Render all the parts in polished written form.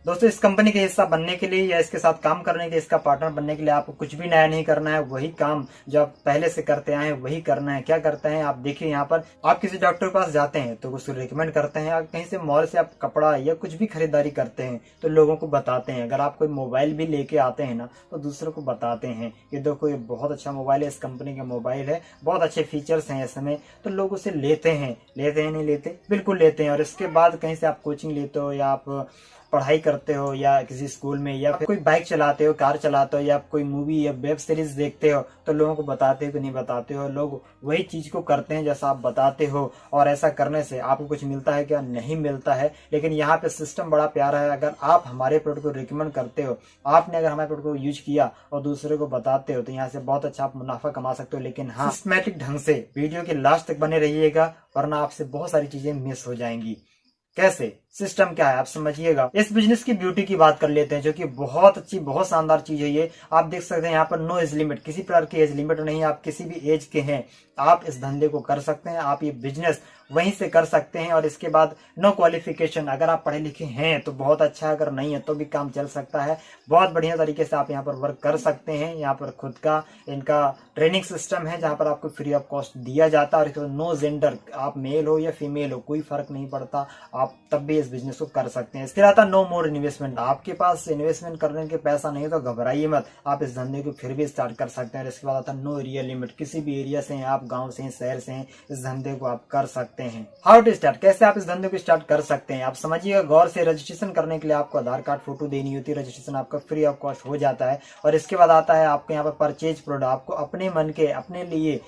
दोस्तों इस कंपनी के हिस्सा बनने के लिए या इसके साथ काम करने के, इसका पार्टनर बनने के लिए आपको कुछ भी नया नहीं करना है। वही काम जो आप पहले से करते आए हैं वही करना है। क्या करते हैं आप देखिए, यहाँ पर आप किसी डॉक्टर के पास जाते हैं तो उसको रिकमेंड करते हैं। कहीं से मॉल से आप कपड़ा या कुछ भी खरीदारी करते हैं तो लोगों को बताते हैं। अगर आप कोई मोबाइल भी लेके आते हैं ना तो दूसरों को बताते हैं कि देखो ये बहुत अच्छा मोबाइल है, इस कंपनी का मोबाइल है, बहुत अच्छे फीचर्स हैं इसमें। तो लोग उसे लेते हैं नहीं लेते, बिल्कुल लेते हैं। और इसके बाद कहीं से आप कोचिंग लेते हो या आप पढ़ाई करते हो या किसी स्कूल में, या फिर कोई बाइक चलाते हो, कार चलाते हो, या कोई मूवी या वेब सीरीज देखते हो तो लोगों को बताते हो कि नहीं बताते हो। लोग वही चीज को करते हैं जैसा आप बताते हो। और ऐसा करने से आपको कुछ मिलता है क्या? नहीं मिलता है। लेकिन यहाँ पे सिस्टम बड़ा प्यारा है। अगर आप हमारे प्रोडक्ट को रिकमेंड करते हो, आपने अगर हमारे प्रोडक्ट को यूज किया और दूसरे को बताते हो तो यहाँ से बहुत अच्छा आप मुनाफा कमा सकते हो। लेकिन हाँ, सिस्टमैटिक ढंग से वीडियो के लास्ट तक बने रहिएगा, वरना आपसे बहुत सारी चीजें मिस हो जाएंगी। कैसे? सिस्टम क्या है आप समझिएगा। इस बिजनेस की ब्यूटी की बात कर लेते हैं, जो कि बहुत अच्छी, बहुत शानदार चीज है ये। आप देख सकते हैं यहाँ पर नो एज लिमिट, किसी प्रकार की एज लिमिट नहीं है। आप किसी भी एज के हैं, आप इस धंधे को कर सकते हैं। आप ये बिजनेस वहीं से कर सकते हैं। और इसके बाद नो क्वालिफिकेशन, अगर आप पढ़े लिखे हैं तो बहुत अच्छा है, अगर नहीं है तो भी काम चल सकता है। बहुत बढ़िया तरीके से आप यहाँ पर वर्क कर सकते हैं। यहाँ पर खुद का इनका ट्रेनिंग सिस्टम है जहाँ पर आपको फ्री ऑफ कॉस्ट दिया जाता है। और इसके बाद नो जेंडर, आप मेल हो या फीमेल हो कोई फर्क नहीं पड़ता, आप तब भी इस बिजनेस को कर सकते हैं। इसके आता नो मोर इन्वेस्टमेंट, आपके पास इन्वेस्टमेंट करने के पैसा नहीं तो घबराइए मत, आप इस धंधे को फिर भी स्टार्ट कर सकते हैं। और इसके बाद आता नो एरिया लिमिट, किसी भी एरिया से हैं आप, गांव से हैं, शहर से हैं, इस धंधे को आप कर सकते हैं। हाउ टू स्टार्ट, कैसे आप इस धंधे को स्टार्ट कर सकते हैं आप समझिएगा गौर से। रजिस्ट्रेशन करने के लिए आपको आधार कार्ड फोटो देनी होती है, रजिस्ट्रेशन आपका फ्री ऑफ कॉस्ट हो जाता है। और इसके बाद आता है आपको यहाँ पर परचेज प्रोडक्ट, आपको अपने मन के, अपने लिए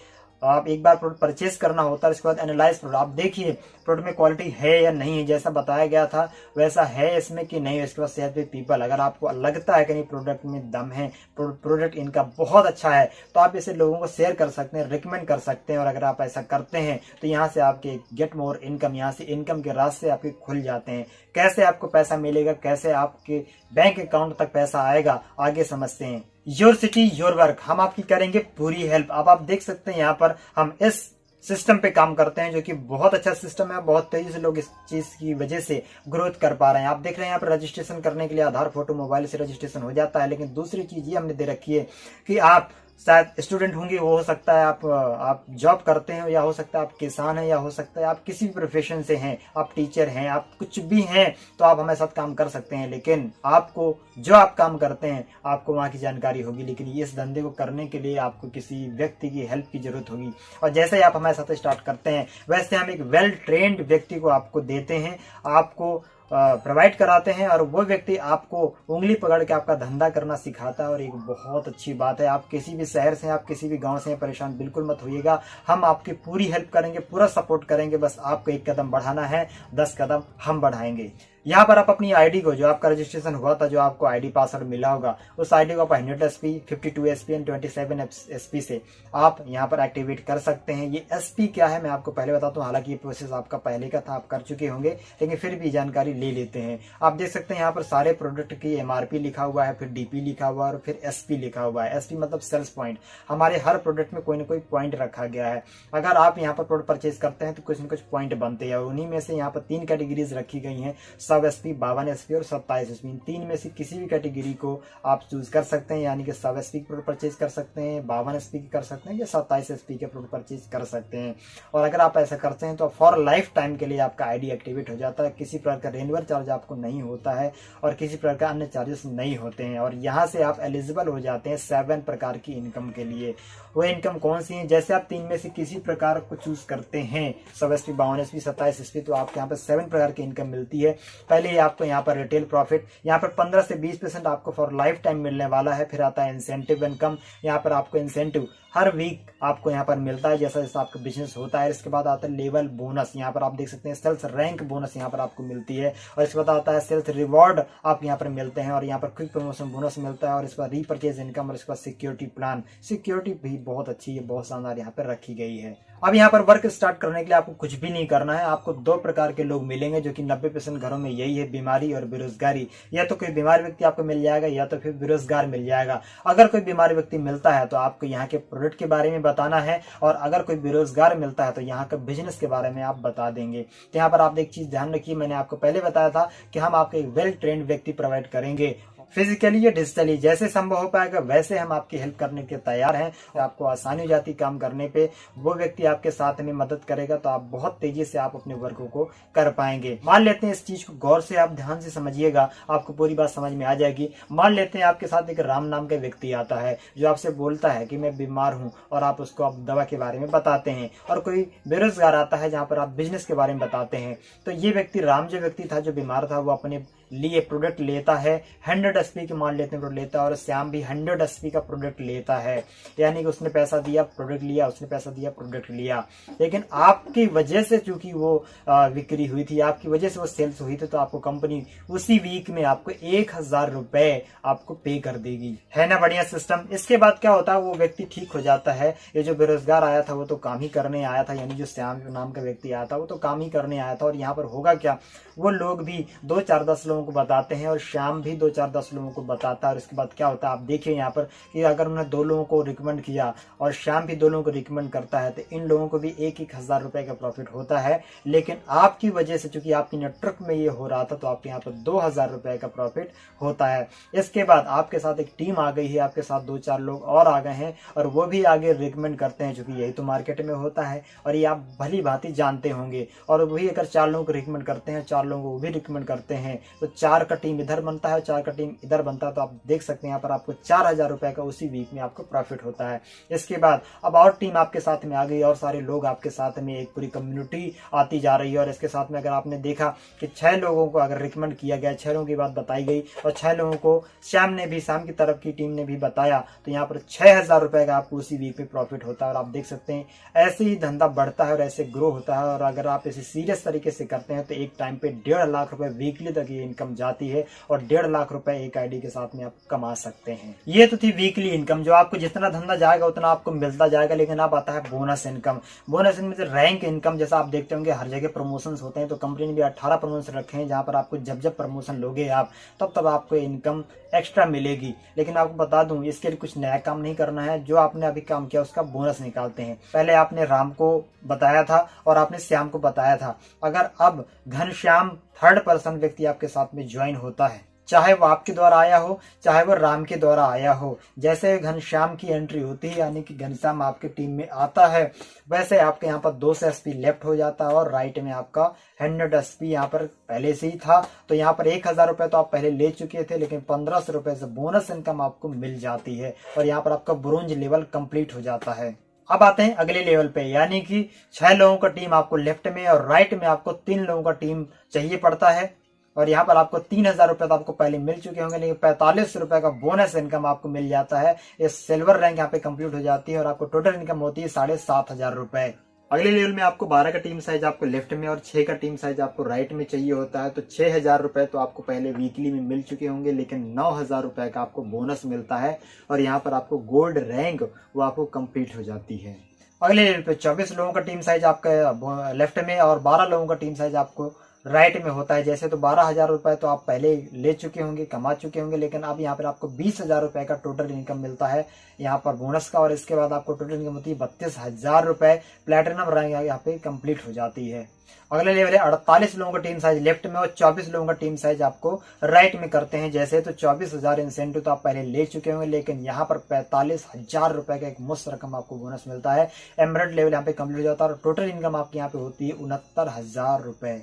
आप एक बार प्रोडक्ट परचेज करना होता है। इसके बाद एनालाइज प्रोडक्ट, आप देखिए प्रोडक्ट में क्वालिटी है या नहीं है, जैसा बताया गया था वैसा है इसमें कि नहीं। इसके बाद शेयर विद पीपल, अगर आपको लगता है कि नहीं प्रोडक्ट में दम है, प्रोडक्ट इनका बहुत अच्छा है, तो आप इसे लोगों को शेयर कर सकते हैं, रिकमेंड कर सकते हैं। और अगर आप ऐसा करते हैं तो यहाँ से आपके गेट मोर इनकम, यहाँ से इनकम के रास्ते आपके खुल जाते हैं। कैसे आपको पैसा मिलेगा, कैसे आपके बैंक अकाउंट तक पैसा आएगा, आगे समझते हैं। योर सिटी योर वर्क, हम आपकी करेंगे पूरी हेल्प। अब आप देख सकते हैं यहाँ पर हम इस सिस्टम पे काम करते हैं, जो कि बहुत अच्छा सिस्टम है। बहुत तेजी से लोग इस चीज की वजह से ग्रोथ कर पा रहे हैं। आप देख रहे हैं यहाँ पर रजिस्ट्रेशन करने के लिए आधार फोटो मोबाइल से रजिस्ट्रेशन हो जाता है। लेकिन दूसरी चीज ये हमने दे रखी है कि आप शायद स्टूडेंट होंगे, वो हो सकता है आप जॉब करते हैं, या हो सकता है आप किसान हैं, या हो सकता है आप किसी भी प्रोफेशन से हैं, आप टीचर हैं, आप कुछ भी हैं, तो आप हमारे साथ काम कर सकते हैं। लेकिन आपको जो आप काम करते हैं आपको वहां की जानकारी होगी, लेकिन इस धंधे को करने के लिए आपको किसी व्यक्ति की हेल्प की जरूरत होगी। और जैसे ही आप हमारे साथ स्टार्ट करते हैं वैसे हम एक वेल ट्रेन्ड व्यक्ति को आपको देते हैं, आपको प्रोवाइड कराते हैं। और वो व्यक्ति आपको उंगली पकड़ के आपका धंधा करना सिखाता है। और एक बहुत अच्छी बात है, आप किसी भी शहर से, आप किसी भी गांव से परेशान बिल्कुल मत होइएगा, हम आपकी पूरी हेल्प करेंगे, पूरा सपोर्ट करेंगे। बस आपको एक कदम बढ़ाना है, 10 कदम हम बढ़ाएंगे। यहाँ पर आप अपनी आईडी को, जो आपका रजिस्ट्रेशन हुआ था, जो आपको आईडी पासवर्ड मिला होगा, उस आईडी को आप 100 SP, 52 SP एंड 27 SP से आप यहाँ पर एक्टिवेट कर सकते हैं। ये SP क्या है मैं आपको पहले बताता हूँ, हालांकि ये प्रोसेस आपका पहले का था, आप कर चुके होंगे, लेकिन फिर भी जानकारी ले लेते हैं। आप देख सकते हैं यहाँ पर सारे प्रोडक्ट की MRP लिखा हुआ है, फिर DP लिखा हुआ है और फिर SP लिखा हुआ है। SP मतलब सेल्स पॉइंट, हमारे हर प्रोडक्ट में कोई ना कोई पॉइंट रखा गया है। अगर आप यहाँ पर प्रोडक्ट परचेज करते हैं तो कुछ न कुछ पॉइंट बनते हैं। उन्हीं में से यहाँ पर 3 कैटेगरीज रखी गई हैं, 100 SP, 52 SP और 27 SP। इन 3 में से किसी भी कैटेगरी को आप चूज कर सकते हैं, यानी कि 100 SP के प्रोडक्ट परचेज कर सकते हैं, 52 SP के कर सकते हैं, या 27 SP के प्रोडक्ट परचेज कर सकते हैं। और अगर आप ऐसा करते हैं तो फॉर लाइफ टाइम के लिए आपका आईडी एक्टिवेट हो जाता है। किसी प्रकार का रेन्यूअल चार्ज आपको नहीं होता है और किसी प्रकार का अन्य चार्जेस नहीं होते हैं। और यहाँ से आप एलिजिबल हो जाते हैं 7 प्रकार की इनकम के लिए। वो इनकम कौन सी है? जैसे आप 3 में से किसी प्रकार को चूज करते हैं, 100 SP, 52 SP, 27 SP, तो आपको यहाँ पर 7 प्रकार की इनकम मिलती है। पहले आपको यहाँ पर रिटेल प्रॉफिट, यहाँ पर 15 से 20% आपको फॉर लाइफ टाइम मिलने वाला है। फिर आता है इंसेंटिव इनकम, यहाँ पर आपको इंसेंटिव हर वीक आपको यहाँ पर मिलता है जैसा जैसा आपका बिजनेस होता है। इसके बाद आता है लेवल बोनस, यहाँ पर आप देख सकते हैं सेल्स रैंक बोनस यहाँ पर आपको मिलती है। और इसके बाद आता है सेल्स रिवॉर्ड आप यहाँ पर मिलते हैं, और यहाँ पर क्विक प्रमोशन बोनस मिलता है। और इसके बाद रीपरचेज इनकम, और इसके बाद सिक्योरिटी प्लान, सिक्योरिटी भी बहुत अच्छी है, बहुत शानदार यहाँ पर रखी गई है। अब यहाँ पर वर्क स्टार्ट करने के लिए आपको कुछ भी नहीं करना है। आपको दो प्रकार के लोग मिलेंगे जो कि 90% घरों में यही है, बीमारी और बेरोजगारी। या तो कोई बीमार व्यक्ति आपको मिल जाएगा या तो फिर बेरोजगार मिल जाएगा। अगर कोई बीमार व्यक्ति मिलता है तो आपको यहाँ के प्रोडक्ट के बारे में बताना है, और अगर कोई बेरोजगार मिलता है तो यहाँ का बिजनेस के बारे में आप बता देंगे। तो यहाँ पर आप एक चीज ध्यान रखिए, मैंने आपको पहले बताया था कि हम आपको एक वेल ट्रेन्ड व्यक्ति प्रोवाइड करेंगे, फिजिकली या डिजिटली, जैसे संभव हो पाएगा वैसे हम आपकी हेल्प करने के तैयार हैं। आपको आसानी हो जाती काम करने पे, वो व्यक्ति आपके साथ में मदद करेगा तो आप बहुत तेजी से आप अपने वर्कों को कर पाएंगे। मान लेते हैं, इस चीज को गौर से आप ध्यान से समझिएगा, आपको पूरी बात समझ में आ जाएगी। मान लेते हैं आपके साथ एक राम नाम का व्यक्ति आता है जो आपसे बोलता है कि मैं बीमार हूँ, और आप उसको आप दवा के बारे में बताते हैं। और कोई बेरोजगार आता है जहाँ पर आप बिजनेस के बारे में बताते हैं। तो ये व्यक्ति, राम जो व्यक्ति था जो बीमार था, वो अपने लिए प्रोडक्ट लेता है 100 एसपी के, मान लेते हैं प्रोडक्ट लेता है, और श्याम भी 100 एसपी का प्रोडक्ट लेता है। यानी कि उसने पैसा दिया प्रोडक्ट लिया, उसने पैसा दिया प्रोडक्ट लिया। लेकिन आपकी वजह से चूंकि वो बिक्री हुई थी, आपकी वजह से वो सेल्स हुई थी, तो आपको कंपनी उसी वीक में आपको 1000 रुपए आपको पे कर देगी। है ना बढ़िया सिस्टम। इसके बाद क्या होता है, वो व्यक्ति ठीक हो जाता है। ये जो बेरोजगार आया था वो तो काम ही करने आया था, यानी जो श्याम नाम का व्यक्ति आया था वो तो काम ही करने आया था। और यहाँ पर होगा क्या, वो लोग भी 2-4-10 लोगों को बताते हैं, और श्याम भी 2-4-10 लोगों को बताता है। और इसके बाद क्या होता है, आप देखिए यहाँ पर कि अगर उन्होंने 2 लोगों को रिकमेंड किया और श्याम भी 2 लोगों को रिकमेंड करता है, तो इन लोगों को भी 1-1 हजार रुपए का प्रॉफिट होता है। लेकिन आपकी वजह से, चूंकि आपकी नेटवर्क में ये हो रहा था, तो आपके यहाँ पर 2000 रुपए का प्रॉफिट होता है। इसके बाद आपके साथ एक टीम आ गई है, आपके साथ 2-4 लोग और आ गए हैं, और वो भी आगे रिकमेंड करते हैं, चूंकि यही तो मार्केट में होता है और ये आप भली भांति जानते होंगे। और वही अगर 4 लोगों को रिकमेंड करते हैं, 4 लोगों को भी रिकमेंड करते हैं, तो 4 का टीम इधर बनता है, 4 का टीम इधर बनता है। तो आप देख सकते हैं यहाँ पर आपको 4000 रुपए का उसी वीक में आपको प्रॉफिट होता है। इसके बाद अब और टीम आपके साथ में आ गई, और सारे लोग आपके साथ में, एक पूरी कम्युनिटी आती जा रही है। और इसके साथ में अगर आपने देखा कि 6 लोगों को अगर रिकमेंड किया गया, 6 लोगों की बात बताई गई, और 6 लोगों को श्याम ने भी, श्याम की तरफ की टीम ने भी बताया, तो यहाँ पर 6000 रुपए का आपको उसी वीक में प्रॉफिट होता है। और आप देख सकते हैं ऐसे ही धंधा बढ़ता है और ऐसे ग्रो होता है। और अगर आप इसे सीरियस तरीके से करते हैं तो एक टाइम पे 1.5 लाख रुपए वीकली तक ये इनकम जाती है, और 1.5 लाख रुपए एक आईडी के साथ में आप कमा सकते हैं। ये तो थी वीकली इनकम, जो आपको जितना धंधा जाएगा उतना आपको मिलता जाएगा। लेकिन अब आता है बोनस इनकम। बोनस इनकम से रैंक इनकम, जैसा आप देखते होंगे हर जगह प्रमोशन होते हैं, तो कंपनी ने भी 18 प्रमोशन रखे हैं, जहां पर आपको जब प्रमोशन लोगे आप, तब आपको इनकम एक्स्ट्रा मिलेगी। लेकिन आपको बता दूं, इसके लिए कुछ नया काम नहीं करना है। जो आपने अभी काम किया उसका बोनस निकालते हैं। पहले आपने राम को बताया था और आपने श्याम को बताया था। अगर अब घनश्याम 3rd पर्सन व्यक्ति आपके साथ में ज्वाइन होता है, चाहे वो आपके द्वारा आया हो, चाहे वो राम के द्वारा आया हो, जैसे घनश्याम की एंट्री होती है, यानी कि घनश्याम आपके टीम में आता है, वैसे आपके यहाँ पर 200 एसपी लेफ्ट हो जाता है, और राइट में आपका 100 एसपी यहाँ पर पहले से ही था। तो यहाँ पर 1000 रुपए तो आप पहले ले चुके थे, लेकिन 1500 रुपए से बोनस इनकम आपको मिल जाती है, और यहाँ पर आपका ब्रोंज लेवल कंप्लीट हो जाता है। अब आते हैं अगले लेवल पे, यानी कि 6 लोगों का टीम आपको लेफ्ट में, और राइट में आपको 3 लोगों का टीम चाहिए पड़ता है। और यहाँ पर आपको 3000 रुपए तो आपको पहले मिल चुके होंगे, लेकिन 45 रुपए का बोनस इनकम आपको मिल जाता है। ये सिल्वर रैंक यहाँ पे कंप्लीट हो जाती है, और आपको टोटल इनकम होती है 7500 रुपए। अगले लेवल में आपको 12 का टीम साइज आपको लेफ्ट में, और 6 का टीम साइज आपको राइट में चाहिए होता है। तो 6000 रुपए तो आपको पहले वीकली में मिल चुके होंगे, लेकिन 9000 रुपए का आपको बोनस मिलता है, और यहाँ पर आपको गोल्ड रैंक वो आपको कंप्लीट हो जाती है। अगले लेवल पे 24 लोगों का टीम साइज आपका लेफ्ट में, और 12 लोगों का टीम साइज आपको राइट में होता है। जैसे तो 12,000 रुपए तो आप पहले ले चुके होंगे, कमा चुके होंगे, लेकिन अब यहाँ पर आपको 20,000 रुपए का टोटल इनकम मिलता है यहाँ पर बोनस का। और इसके बाद आपको टोटल इनकम होती है 32,000 रुपए। प्लेटिनम रैंक यहाँ पे कंप्लीट हो जाती है। अगले लेवल है 48 लोगों का टीम साइज लेफ्ट में, और 24 लोगों का टीम साइज आपको राइट में करते हैं। जैसे तो 24,000 इंसेंटिव तो आप पहले ले चुके होंगे, लेकिन यहाँ पर 45,000 रुपए का एक मुफ्त रकम आपको बोनस मिलता है। एमरल्ड लेवल यहाँ पे कंप्लीट हो जाता है, और टोटल इनकम आपकी यहाँ पे होती है 69,000 रुपए।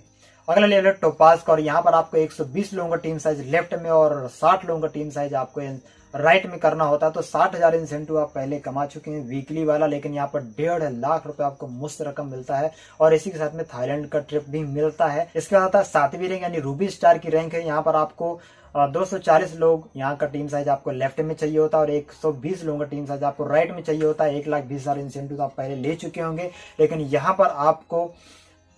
अगला लेवल है टोपाज का, और यहाँ पर आपको 120 लोगों का टीम साइज लेफ्ट में, और 60 लोगों का टीम साइज आपको राइट में करना होता है। तो 60,000 इंसेंटिव आप पहले कमा चुके हैं वीकली वाला, लेकिन यहाँ पर 1.5 लाख रुपए आपको मुफ्त रकम मिलता है, और इसी के साथ में थाईलैंड का ट्रिप भी मिलता है। इसके बाद आता है 7वीं रैंक, यानी रूबी स्टार की रैंक है। यहाँ पर आपको 240 लोग यहाँ का टीम साइज आपको लेफ्ट में चाहिए होता है, और 120 लोगों का टीम साइज आपको राइट में चाहिए होता है। 1,20,000 इंसेंटिव तो आप पहले ले चुके होंगे, लेकिन यहाँ पर आपको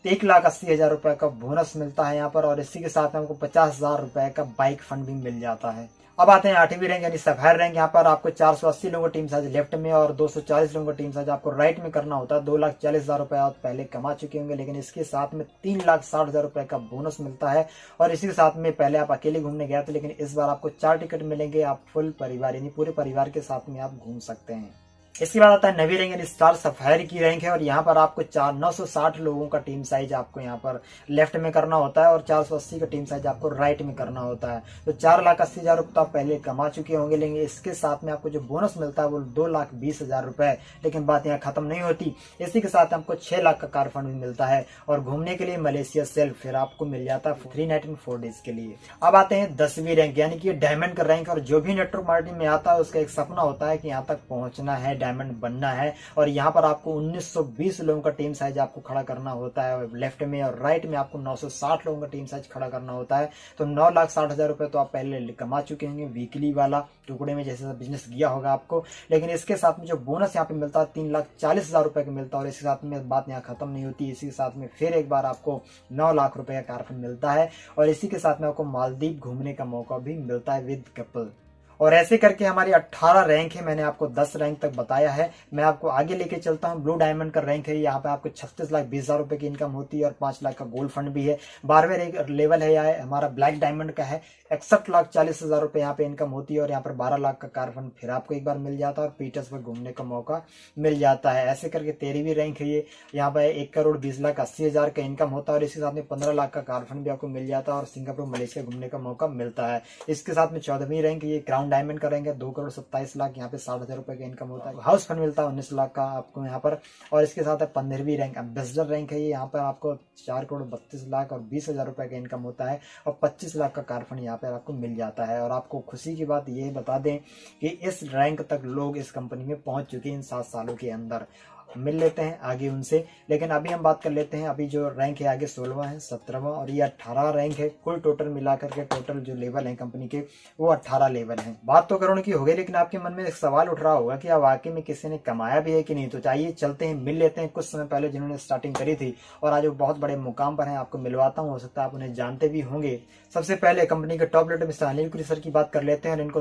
1,80,000 रुपए का बोनस मिलता है यहाँ पर, और इसी के साथ में आपको 50,000 रुपए का बाइक फंड भी मिल जाता है। अब आते हैं 8वीं रैंक यानी सफायर रैंक। यहाँ पर आपको 480 लोगों का टीम साइज लेफ्ट में और 240 लोगों का टीम साइज आपको राइट में करना होता है। 2,40,000 रुपए आप पहले कमा चुके होंगे, लेकिन इसके साथ में 3,60,000 रुपए का बोनस मिलता है। और इसी के साथ में पहले आप अकेले घूमने गए थे, लेकिन इस बार आपको 4 टिकट मिलेंगे। आप फुल परिवार यानी पूरे परिवार के साथ में आप घूम सकते हैं। इसके बाद आता है 9वीं रैंक यानी स्टार सफायर की रैंक है, और यहाँ पर आपको 960 लोगों का टीम साइज आपको यहाँ पर लेफ्ट में करना होता है और 480 का टीम साइज आपको राइट में करना होता है। तो 4,80,000 रुपये तो आप पहले कमा चुके होंगे, लेकिन इसके साथ में आपको जो बोनस मिलता है वो 2,20,000 रुपए। लेकिन बात यहाँ खत्म नहीं होती, इसी के साथ आपको 6 लाख का कार फंड भी मिलता है और घूमने के लिए मलेशिया सेल्फ फिर आपको मिल जाता है 3 नाइट एंड 4 डेज के लिए। अब आते हैं 10वीं रैंक यानी कि डायमंड का रैंक, और जो भी नेटवर्क मार्केटिंग में आता है उसका एक सपना होता है कि यहाँ तक पहुंचना है, डायमंड बनना है। और यहाँ पर आपको 1920 लोगों का टीम साइज आपको खड़ा करना होता है लेफ्ट में, और राइट में आपको 960 लोगों का टीम साइज खड़ा करना होता है। तो 9,60,000 रुपए तो आप पहले कमा चुके होंगे वीकली वाला टुकड़े में, जैसे बिजनेस किया होगा आपको। लेकिन इसके साथ में जो बोनस यहाँ पे मिलता है 3,40,000 रुपए का मिलता है। और इसके साथ में बात यहाँ खत्म नहीं होती, इसी के साथ में फिर एक बार आपको 9 लाख रुपए का कार फंड मिलता है, और इसी के साथ में आपको मालदीव घूमने का मौका भी मिलता है विद कपल। और ऐसे करके हमारी 18 रैंक है, मैंने आपको 10 रैंक तक बताया है। मैं आपको आगे लेके चलता हूँ। ब्लू डायमंड का रैंक है, यहाँ पे आपको 36,20,000 रुपए की इनकम होती है और 5 लाख का गोल्ड फंड भी है। 12वें रैंक लेवल है यहाँ हमारा ब्लैक डायमंड का है, 61,40,000 रुपए यहाँ पे इनकम होती है और यहाँ पर 12 लाख का कार फंड फिर आपको एक बार मिल जाता है और पीटर्स पर घूमने का मौका मिल जाता है। ऐसे करके 13वीं रैंक है ये, यहाँ पर 1,20,80,000 का इनकम होता है और इसके साथ में 15 लाख का कार फंड भी आपको मिल जाता है और सिंगापुर मलेशिया घूमने का मौका मिलता है। इसके साथ में 14वीं रैंक ये क्राउन डायमंड का रैंक है, 2,27,00,000 यहाँ पे 60,000 रुपए का इनकम होता है। हाउस फंड मिलता है 19 लाख का आपको यहाँ पर। और इसके साथ है 15वीं रैंक एम्बेसडर रैंक है ये, यहाँ पर आपको 4,32,00,000 और 20,000 रुपए का इनकम होता है और 25 लाख का कार फंड यहाँ पर आपको मिल जाता है। और आपको खुशी की बात ये बता दें कि इस रैंक तक लोग इस कंपनी में पहुंच चुके हैं इन 7 सालों के अंदर। मिल लेते हैं आगे उनसे, लेकिन अभी हम बात कर लेते हैं। अभी जो रैंक है आगे 16वां है, 17वां और ये 18 रैंक है। कुल टोटल मिलाकर के टोटल जो लेवल है कंपनी के वो 18 लेवल हैं। बात तो करोड़ की हो गई, लेकिन आपके मन में एक सवाल उठ रहा होगा कि अब वाकई में किसी ने कमाया भी है कि नहीं। तो चाहिए चलते हैं, मिल लेते हैं कुछ समय पहले जिन्होंने स्टार्टिंग करी थी और आज वो बहुत बड़े मुकाम पर हैं। आपको मिलवाता हूँ, हो सकता है आप उन्हें जानते भी होंगे। सबसे पहले कंपनी के टॉप लीडर मिस्टर अनिल कुरी सर की बात कर लेते हैं। और इनको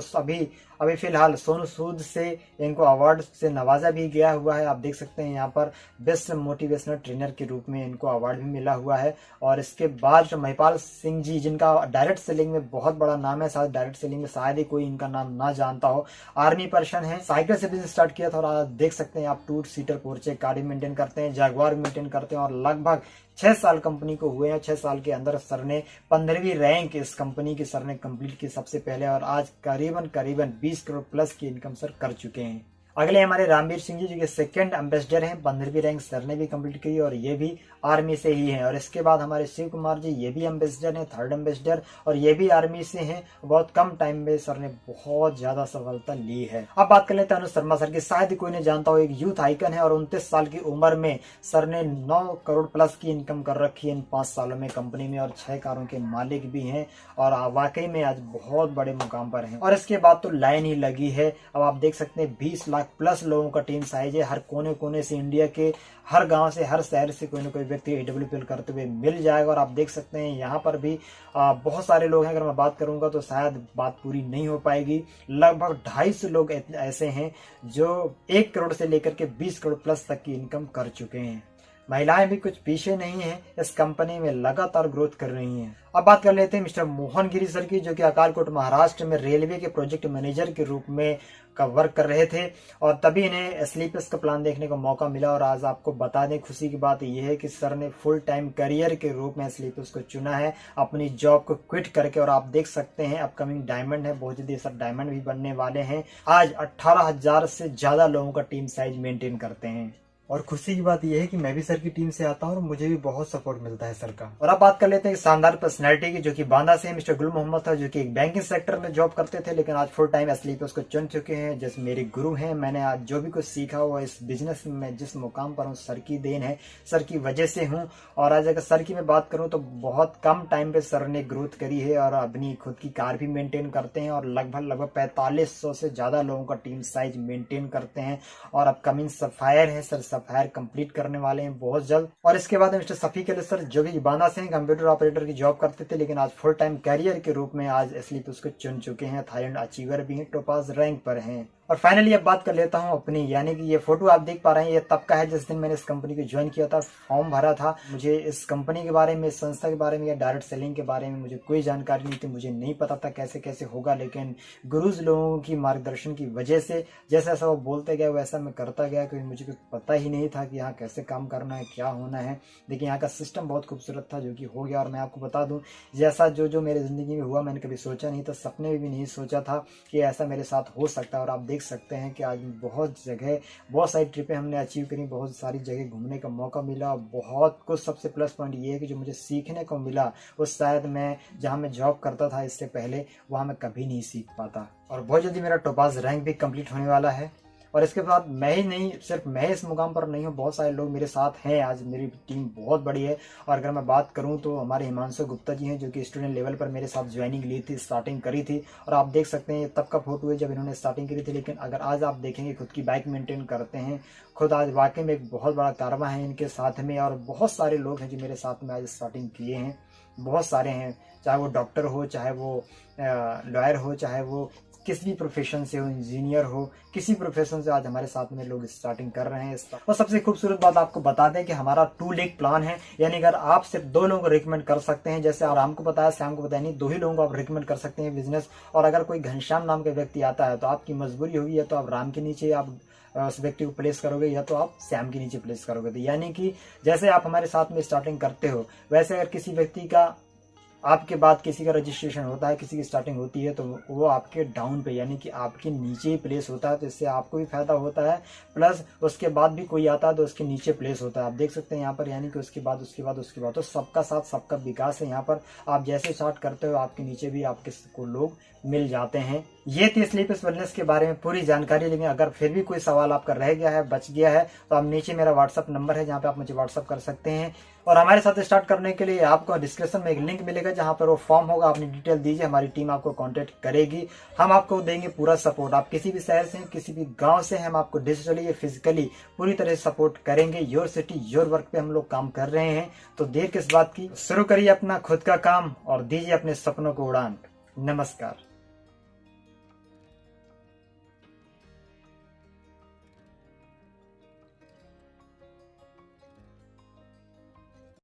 अभी फिलहाल सोनू सूद से इनको अवार्ड से नवाजा भी गया हुआ है। आप देख सकते हैं यहाँ पर बेस्ट मोटिवेशनल ट्रेनर के रूप में इनको अवार्ड भी मिला हुआ है। और इसके बाद महिपाल सिंह जी, जिनका डायरेक्ट सेलिंग में बहुत बड़ा नाम है, शायद डायरेक्ट सेलिंग में शायद ही कोई इनका नाम ना जानता हो। आर्मी पर्सन है, साइकिल से बिजनेस स्टार्ट किया था और आज देख सकते हैं आप 2 सीटर पोर्चे कार भी मेंटेन करते हैं, जगुआर मेंटेन करते हैं और लगभग 6 साल कंपनी को हुए हैं। 6 साल के अंदर सर ने 15वीं रैंक इस कंपनी की सर ने कंप्लीट की सबसे पहले, और आज करीबन 20 करोड़ प्लस की इनकम सर कर चुके हैं। अगले हमारे रामवीर सिंह जी जो कि सेकंड एम्बेसडर हैं, 15वीं रैंक सर ने भी कंप्लीट की और ये भी आर्मी से ही हैं। और इसके बाद हमारे शिव कुमार जी, ये भी एम्बेसडर हैं, 3rd एम्बेसडर, और ये भी आर्मी से हैं। बहुत कम टाइम में सर ने बहुत ज्यादा सफलता ली है। अब बात कर लेते हैं अनुज शर्मा सर की। शायद कोई नहीं जानता हो, एक यूथ आइकन है और 29 साल की उम्र में सर ने 9 करोड़ प्लस की इनकम कर रखी है इन 5 सालों में कंपनी में, और 6 कारों के मालिक भी हैं और वाकई में आज बहुत बड़े मुकाम पर हैं। और इसके बाद तो लाइन ही लगी है। अब आप देख सकते हैं 20 लाख प्लस लोगों का टीम साइज है। हर कोने कोने से, इंडिया के हर गांव से, हर शहर से कोई ना कोई व्यक्ति AWPL करते हुए मिल जाएगा। और आप देख सकते हैं यहाँ पर भी बहुत सारे लोग हैं। अगर मैं बात करूंगा तो शायद बात पूरी नहीं हो पाएगी। लगभग 250 लोग ऐसे हैं जो 1 करोड़ से लेकर के 20 करोड़ प्लस तक की इनकम कर चुके हैं। महिलाएं भी कुछ पीछे नहीं है, इस कंपनी में लगातार ग्रोथ कर रही हैं। अब बात कर लेते हैं मिस्टर मोहन गिरी सर की, जो कि अकालकोट महाराष्ट्र में रेलवे के प्रोजेक्ट मैनेजर के रूप में का वर्क कर रहे थे और तभी इन्हें स्लीपर्स का प्लान देखने का मौका मिला। और आज आपको बता दें, खुशी की बात यह है कि सर ने फुल टाइम करियर के रूप में स्लीपर्स को चुना है अपनी जॉब को क्विट करके। और आप देख सकते हैं अपकमिंग डायमंड है, बहुत जल्दी सर डायमंड भी बनने वाले हैं। आज 18,000 से ज्यादा लोगों का टीम साइज मेंटेन करते हैं। और खुशी की बात यह है कि मैं भी सर की टीम से आता हूं और मुझे भी बहुत सपोर्ट मिलता है सर का। और अब बात कर लेते हैं शानदार पर्सनैलिटी की, जो कि बांदा से मिस्टर गुल मोहम्मद था, जो कि एक बैंकिंग सेक्टर में जॉब करते थे, लेकिन आज फुल टाइम स्लीपर्स को चुन चुके हैं। जैसे मेरे गुरु हैं, मैंने आज जो भी कुछ सीखा वो इस बिजनेस में जिस मुकाम पर हूँ सर की देन है, सर की वजह से हूँ। और आज अगर सर की मैं बात करूँ तो बहुत कम टाइम पे सर ने ग्रोथ करी है और अपनी खुद की कार भी मेंटेन करते हैं और लगभग 4500 से ज्यादा लोगों का टीम साइज मेंटेन करते हैं। और अपकमिंग सफायर है सर, सफायर कंप्लीट करने वाले हैं बहुत जल्द। और इसके बाद मिस्टर शफीक अली सर जो कि बांदा से कंप्यूटर ऑपरेटर की जॉब करते थे, लेकिन आज फुल टाइम कैरियर के रूप में आज स्लीप उसको चुन चुके हैं, थाईलैंड अचीवर भी हैं, टोपाज रैंक पर हैं। और फाइनली अब बात कर लेता हूं अपनी, यानी कि ये फोटो आप देख पा रहे हैं ये तब का है जिस दिन मैंने इस कंपनी को ज्वाइन किया था, फॉर्म भरा था। मुझे इस कंपनी के बारे में, इस संस्था के बारे में या डायरेक्ट सेलिंग के बारे में मुझे कोई जानकारी नहीं थी, मुझे नहीं पता था कैसे कैसे होगा, लेकिन गुरुज लोगों की मार्गदर्शन की वजह से जैसा जैसा वो बोलते गए वैसा मैं करता गया, क्योंकि मुझे कुछ पता ही नहीं था कि यहाँ कैसे काम करना है, क्या होना है। लेकिन यहाँ का सिस्टम बहुत खूबसूरत था जो कि हो गया। और मैं आपको बता दूं जैसा जो मेरे ज़िंदगी में हुआ मैंने कभी सोचा नहीं था, सपने में भी नहीं सोचा था कि ऐसा मेरे साथ हो सकता है। और आप देख सकते हैं कि आज बहुत जगह, बहुत सारी ट्रिपें हमने अचीव करी, बहुत सारी जगह घूमने का मौका मिला, बहुत कुछ। सबसे प्लस पॉइंट ये है कि जो मुझे सीखने को मिला वो शायद मैं जहाँ मैं जॉब करता था इससे पहले वहाँ मैं कभी नहीं सीख पाता। और बहुत जल्दी मेरा टोपाज रैंक भी कंप्लीट होने वाला है। और इसके बाद मैं ही नहीं, सिर्फ मैं इस मुकाम पर नहीं हूँ, बहुत सारे लोग मेरे साथ हैं। आज मेरी टीम बहुत बड़ी है। और अगर मैं बात करूँ तो हमारे हिमांशु गुप्ता जी हैं जो कि स्टूडेंट लेवल पर मेरे साथ ज्वाइनिंग ली थी, स्टार्टिंग करी थी। और आप देख सकते हैं ये तब का फोटो है जब इन्होंने स्टार्टिंग करी थी। लेकिन अगर आज आप देखेंगे खुद की बाइक मेंटेन करते हैं, खुद आज वाकई में एक बहुत बड़ा कारवा है इनके साथ में। और बहुत सारे लोग हैं जो मेरे साथ में आज स्टार्टिंग किए हैं, बहुत सारे हैं, चाहे वो डॉक्टर हो, चाहे वो लॉयर हो, चाहे वो किसी भी प्रोफेशन से हो, इंजीनियर हो, किसी प्रोफेशन से आज हमारे साथ में लोग स्टार्टिंग कर रहे हैं। और सबसे खूबसूरत बात आपको बता दें कि हमारा 2 लेग प्लान है, यानी अगर आप सिर्फ 2 लोगों को रिकमेंड कर सकते हैं, जैसे आराम को बताया, श्याम को बताया, नहीं 2 ही लोगों को आप रिकमेंड कर सकते हैं बिजनेस। और अगर कोई घनश्याम नाम का व्यक्ति आता है तो आपकी मजबूरी होगी या तो आप राम के नीचे आप उस व्यक्ति को प्लेस करोगे या तो आप श्याम के नीचे प्लेस करोगे। तो यानी कि जैसे आप हमारे साथ में स्टार्टिंग करते हो वैसे अगर किसी व्यक्ति का आपके बाद किसी का रजिस्ट्रेशन होता है, किसी की स्टार्टिंग होती है, तो वो आपके डाउन पे यानी कि आपके नीचे ही प्लेस होता है। तो इससे आपको भी फायदा होता है, प्लस उसके बाद भी कोई आता है तो उसके नीचे प्लेस होता है। आप देख सकते हैं यहाँ पर, यानी कि उसके बाद तो सबका साथ सबका विकास है। यहाँ पर आप जैसे स्टार्ट करते हो आपके नीचे भी आपके को लोग मिल जाते हैं। ये थी स्लीप वेलनेस के बारे में पूरी जानकारी। लेकिन अगर फिर भी कोई सवाल आपका रह गया है, बच गया है, तो आप नीचे मेरा व्हाट्सअप नंबर है जहाँ पे आप मुझे व्हाट्सअप कर सकते हैं। और हमारे साथ स्टार्ट करने के लिए आपको डिस्क्रिप्शन में एक लिंक मिलेगा जहाँ पर वो फॉर्म होगा, अपनी डिटेल दीजिए, हमारी टीम आपको कांटेक्ट करेगी, हम आपको देंगे पूरा सपोर्ट। आप किसी भी शहर से हैं, किसी भी गांव से हैं, हम आपको डिजिटली या फिजिकली पूरी तरह सपोर्ट करेंगे। योर सिटी योर वर्क पे हम लोग काम कर रहे हैं, तो देर किस बात की, शुरू करिए अपना खुद का काम और दीजिए अपने सपनों को उड़ान। नमस्कार।